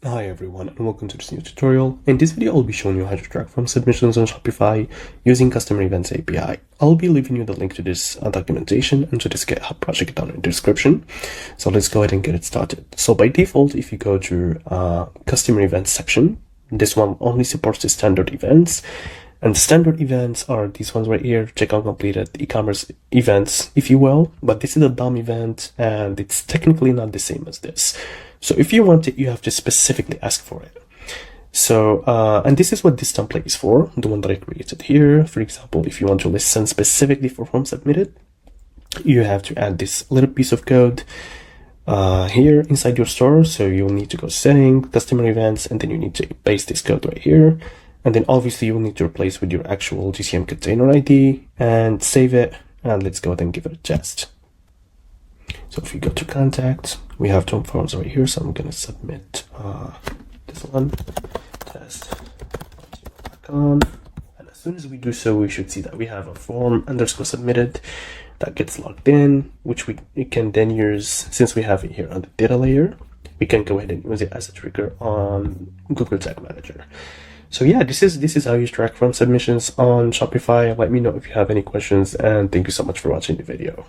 Hi everyone and welcome to this new tutorial. In this video I'll be showing you how to track from submissions on Shopify using Customer Events API. I'll be leaving you the link to this documentation and to this GitHub project down in the description. So let's go ahead and get it started. So by default, if you go to Customer Events section, this one only supports the standard events. And the standard events are these ones right here, checkout completed, e-commerce events, if you will. But this is a DOM event and it's technically not the same as this. So if you want it, you have to specifically ask for it. So, and this is what this template is for, the one that I created here. For example, if you want to listen specifically for form submitted, you have to add this little piece of code here inside your store. So you'll need to go setting, customer events, and then you need to paste this code right here. And then obviously you'll need to replace with your actual GTM container ID and save it. And let's go ahead and give it a test. So if you go to contact, we have two forms right here. So I'm going to submit this one, test.com. And as soon as we do so, we should see that we have a form underscore submitted that gets logged in, which we can then use, since we have it here on the data layer, we can go ahead and use it as a trigger on Google Tag Manager. So yeah, this is how you track from submissions on Shopify. Let me know if you have any questions, and thank you so much for watching the video.